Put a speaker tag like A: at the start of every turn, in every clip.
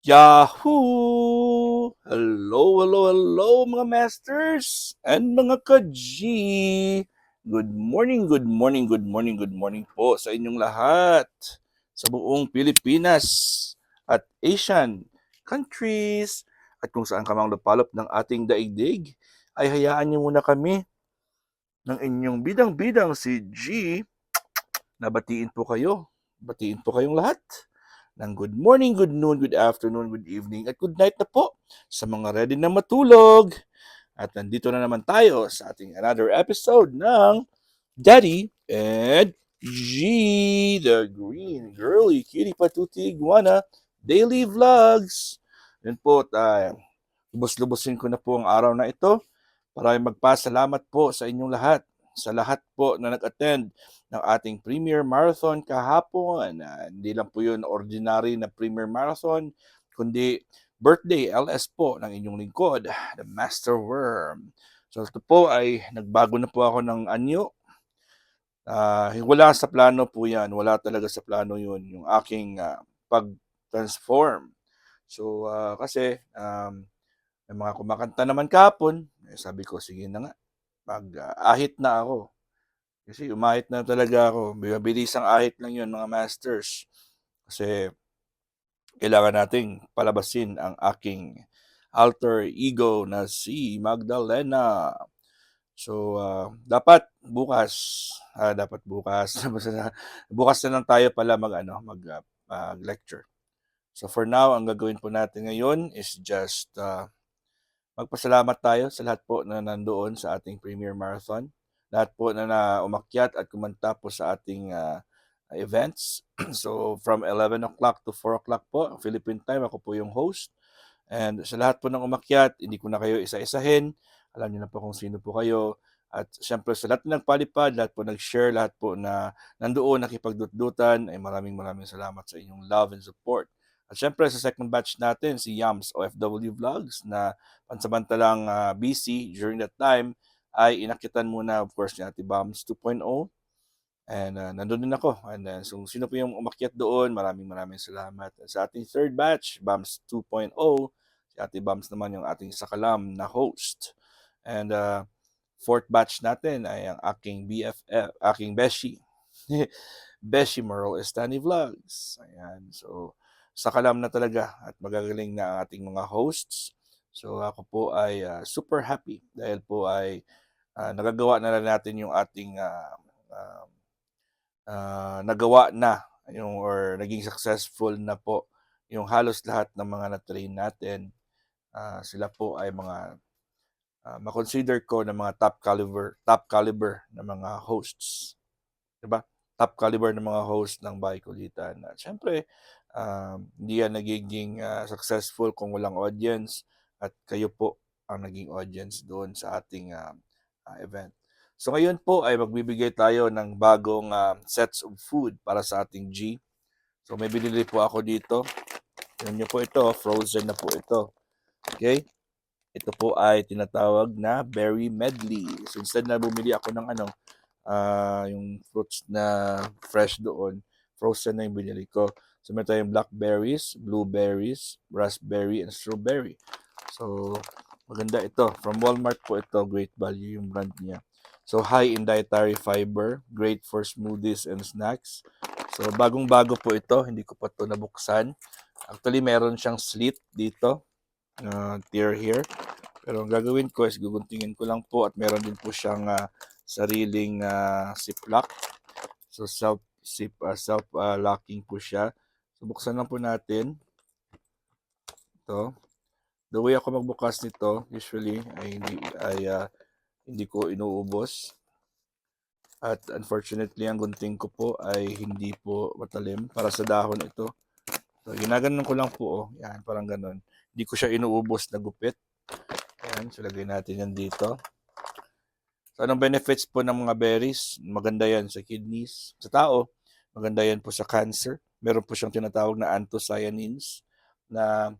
A: Yahoo! Hello, hello, hello mga masters and mga ka-G! Good morning, good morning, good morning, good morning po sa inyong lahat sa buong Pilipinas at Asian countries at kung saan ka mang lupalop ng ating daigdig ay hayaan niyo muna kami ng inyong bidang-bidang si G na batiin po kayo. Batiin po kayong lahat ng good morning, good noon, good afternoon, good evening, at good night na po sa mga ready na matulog. At nandito na naman tayo sa ating another episode ng Daddy and G, the Green Girly Kitty Patuti Iguana Daily Vlogs. Yun po, lubos-lubosin ko na po ang araw na ito para magpasalamat po sa inyong lahat, sa lahat po na nag-attend ng ating Premier Marathon kahapon. Hindi lang po yun ordinary na Premier Marathon, kundi birthday LS po ng inyong lingkod, the Master Worm. So ito po ay nagbago na po ako ng anyo. Wala sa plano po yan, wala talaga sa plano yun, yung aking pag-transform. So kasi may mga kumakanta naman kahapon, sabi ko sige na nga, ahit na ako. Kasi umahit na talaga ako. Mabilisang ahit lang yun mga masters. Kasi kailangan nating palabasin ang aking alter ego na si Magdalena. So, dapat bukas, bukas na lang tayo pala mag-lecture. So for now, ang gagawin po natin ngayon is just magpasalamat tayo sa lahat po na nandoon sa ating Premier Marathon. Lahat po na umakyat at kumanta po sa ating events. So from 11 o'clock to 4 o'clock po, Philippine time, ako po yung host. And sa lahat po ng umakyat, hindi ko na kayo isa-isahin. Alam niyo na po kung sino po kayo. At syempre sa lahat ng nagpalipad, lahat po nag-share, lahat po na nandoon nakipagdutdutan, ay maraming salamat sa inyong love and support. At syempre sa second batch natin, si Yams OFW Vlogs na pansamantalang busy during that time, ay inakitan muna of course ni Ate Bams 2.0. And nandun din ako. And so sino po yung umakyat doon, maraming salamat. Sa ating third batch, Bams 2.0, si Ate Bams naman yung ating sakalam na host. And fourth batch natin ay ang aking BFF, aking Beshi. Beshi Merle Estani Vlogs. Ayan. So, sakalam na talaga at magagaling na ang ating mga hosts. So, ako po ay super happy dahil po ay nagagawa na lang natin yung ating nagawa na yung or naging successful na po yung halos lahat ng mga na-train natin. Sila po ay mga ma-consider ko na mga top caliber na mga hosts. 'Di ba? Top caliber ng mga host ng Bahay Kulitan. At syempre, hindi yan nagiging successful kung walang audience at kayo po ang naging audience doon sa ating event. So ngayon po ay magbibigay tayo ng bagong sets of food para sa ating G. So may binili po ako dito. Tignan niyo po ito, frozen na po ito. Okay? Ito po ay tinatawag na berry medley. So instead na bumili ako ng yung fruits na fresh doon, frozen na yung binili ko. So meron tayong blackberries, blueberries, raspberry, and strawberry. So maganda ito. From Walmart po ito, great value yung brand niya. So high in dietary fiber, great for smoothies and snacks. So bagong-bago po ito, hindi ko pa ito nabuksan. Actually, meron siyang slit dito, tear here. Pero ang gagawin ko is guguntingin ko lang po at meron din po siyang sariling ziplock. So self-locking po siya. So buksan lang po natin. Ito. The way ako magbukas nito usually ay hindi ko inuubos. At unfortunately, ang gunting ko po ay hindi po matalim para sa dahon ito. So ginaganon ko lang po, oh. Yan, parang ganon. Hindi ko siya inuubos na gupit. Ayan, so lagay natin yan dito. So anong benefits po ng mga berries? Maganda yan sa kidneys. Sa tao, maganda yan po sa cancer. Meron po siyang tinatawag na anthocyanins na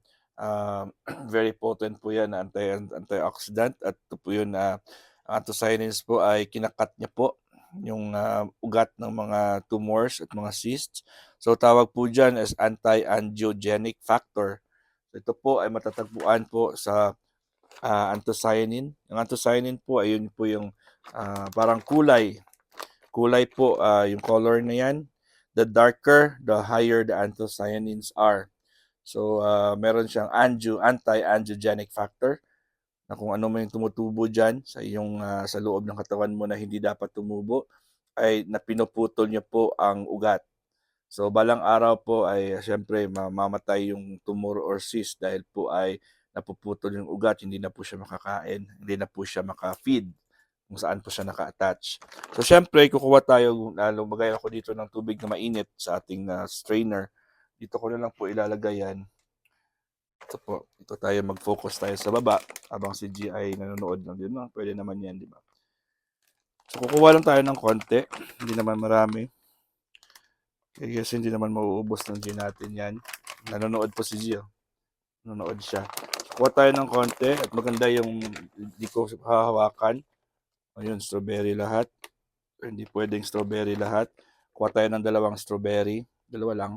A: very potent po yan na antioxidant. At ito po yun na anthocyanins po ay kinakat niya po yung ugat ng mga tumors at mga cysts. So tawag po dyan as anti-angiogenic factor. So ito po ay matatagpuan po sa anthocyanin. Yung anthocyanin po ay yun po yung parang kulay. Kulay po, yung color na yan. The darker, the higher the anthocyanins are. So, meron siyang anti-angiogenic factor na kung ano man yung tumutubo dyan sa iyong sa loob ng katawan mo na hindi dapat tumubo ay napinuputol niya po ang ugat. So balang araw po ay siyempre mamamatay yung tumor or cyst dahil po ay napuputol yung ugat, hindi na po siya makakain, hindi na po siya maka-feed kung saan po siya naka-attach. So siyempre kukuha tayo, lumagay ako dito ng tubig na mainit sa ating strainer. Dito ko na lang po ilalagay yan. Ito po, ito tayo mag-focus tayo sa baba habang si G ay nanonood lang din. No? Pwede naman yan, di ba? So kukuha lang tayo ng konti, hindi naman marami. Kasi hindi naman mauubos ng G natin yan. Nanonood po si G. Nanonood siya. Kuha tayo ng konti at maganda yung hindi ko hahawakan. Ayun, strawberry lahat. Hindi pwedeng strawberry lahat. Kuha tayo ng dalawang strawberry. Dalawa lang.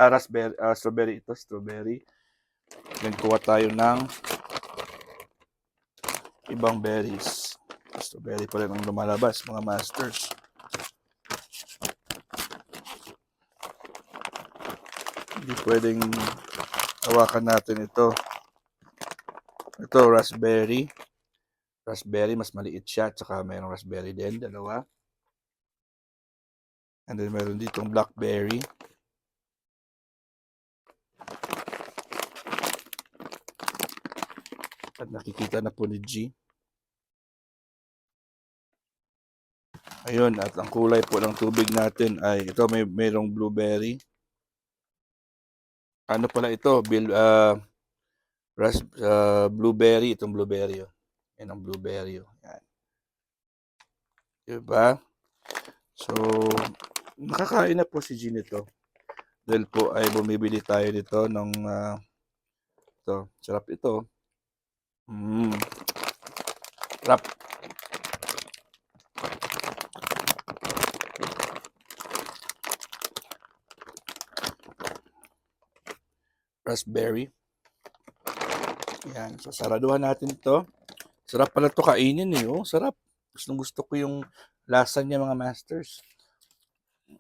A: Raspberry, strawberry ito, strawberry. Then kuha tayo ng ibang berries. Strawberry pa rin ang lumalabas, mga masters. Hindi pwedeng hawakan natin ito. Ito, raspberry. Raspberry, mas maliit siya. Tsaka mayroong raspberry din, dalawa. And then meron ditong blackberry. At nakikita na po ni G. Ayun, at ang kulay po ng tubig natin ay ito, mayroong blueberry. Ano pala ito? Blueberry. Itong blueberry. Yan ang blueberry. Yan. Diba? So, nakakain na po si G nito. Dahil po ay bumibili tayo nito ng ito. Sarap ito. Sarap. Raspberry. Yan. So, saraduhan natin ito. Sarap pala ito kainin eh. Oh, sarap. Gusto ko yung lasa niya, mga masters.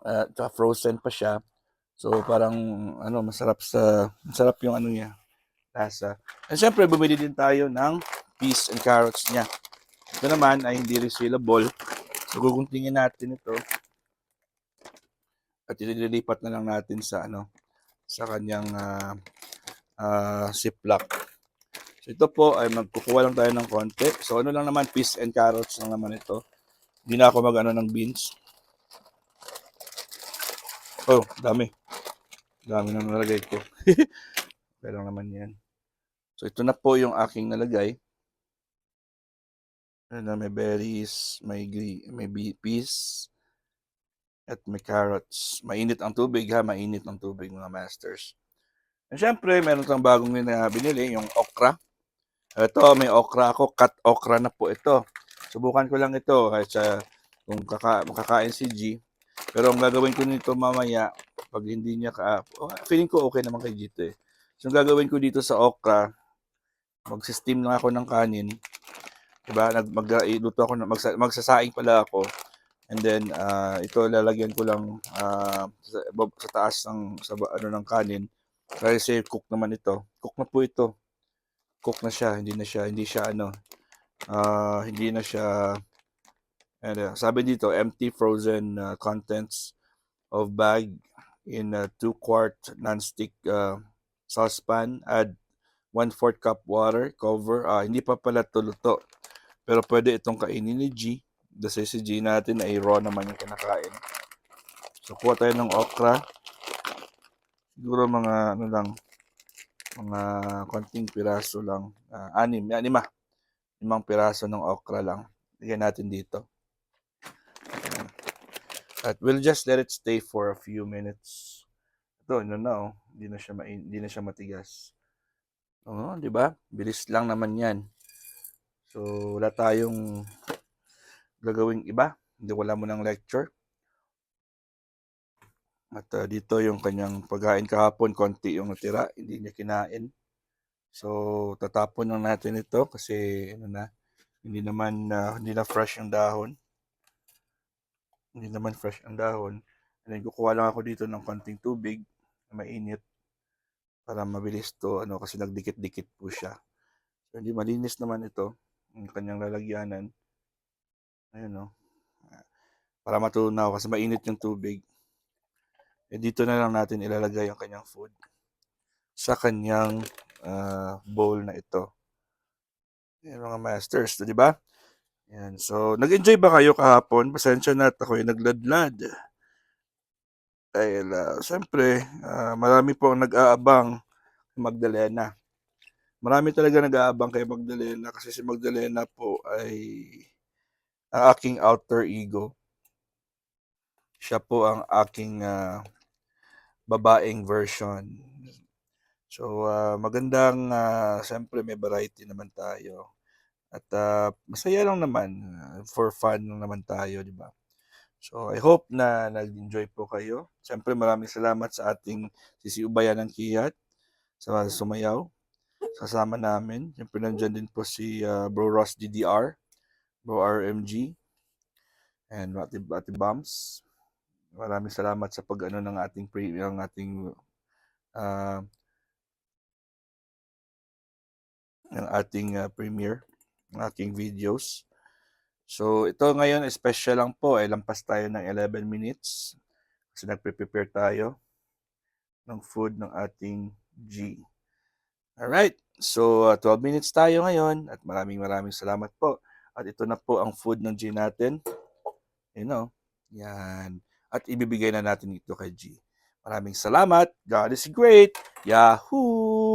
A: Tsaka frozen pa siya. So, parang, masarap yung ano niya, lasa. And syempre, bumili din tayo ng peas and carrots niya. Ito naman ay hindi refillable. So, guguntingin natin ito. At ililipat na lang natin sa, sa kanyang ziplock. So, ito po ay magkukuha lang tayo ng konti. So, ano lang naman, peas and carrots lang naman ito. Hindi na ako mag-ano ng beans. Oh, dami. Dami na nalagay ko. Okay lang naman yan. So, ito na po yung aking nalagay. May berries, may peas, at may carrots. Mainit ang tubig ha, mainit ang tubig, mga masters. And syempre, meron tayong bagong binili, yung okra. Ito, may okra ako, cut okra na po ito. Subukan ko lang ito kahit kung makakain si G. Pero ang gagawin ko nito mamaya, pag hindi niya feeling ko okay naman kay Gito eh. So, ang gagawin ko dito sa okra, mag-steam lang ako ng kanin. Diba? Magluto ako, magsasaing pala ako. And then, ito lalagyan ko lang sa taas ng kanin. Kasi cook naman ito. Cook na po ito. Cook na siya. Hindi na siya, sabi dito, empty frozen contents of bag in a 2-quart non-stick saucepan. Add 1/4 cup water. Cover. Hindi pa pala luto. Pero pwede itong kainin ni G. Kasi si G natin ay raw naman yung kinakain. So, kuha tayo ng okra. Siguro mga mga konting piraso lang. 5 piraso ng okra lang. Lagyan natin dito. At we'll just let it stay for a few minutes. Ito, hindi na siya matigas. Di ba? Bilis lang naman yan. So, wala tayong gagawing iba. Hindi, wala mo ng lecture. At dito yung kanyang pagkain kahapon, konti yung natira, hindi niya kinain. So, tatapon lang natin ito kasi ano na, hindi na fresh yung dahon. Hindi naman fresh ang dahon. And then kukuha lang ako dito ng konting tubig na mainit para mabilis to ano kasi nagdikit-dikit po siya. So, hindi malinis naman ito, yung kanyang lalagyanan. Ayun no. Para matunaw kasi mainit yung tubig. Eh, dito na lang natin ilalagay yung kanyang food sa kanyang bowl na ito. Yan mga masters, di ba? Yan. So, nag-enjoy ba kayo kahapon? Pasensya na at ako'y nagladlad. Dahil, siyempre, marami po ang nag-aabang kay Magdalena. Marami talaga nag-aabang kay Magdalena kasi si Magdalena po ay ang aking outer ego. Siya po ang aking babaeng version. So, magandang, siyempre may variety naman tayo. At masaya lang naman, for fun lang naman tayo, di ba? So, I hope na nag-enjoy po kayo. Siyempre, maraming salamat sa ating sisiubayan ng Kiyat sa sumayaw. Kasama namin. Siyempre, nandyan din po si Bro Ross DDR, Bro RMG, and Ate Bams. Maraming salamat sa pag-ano ng ating uh, premiere, ng ating videos. So, ito ngayon, special lang po. Lampas tayo ng 11 minutes kasi nagpe-prepare tayo ng food ng ating G. Alright, so 12 minutes tayo ngayon at maraming salamat po. At ito na po ang food ng G natin. You know, yan. At ibibigay na natin ito kay G. Maraming salamat. God is great. Yahoo!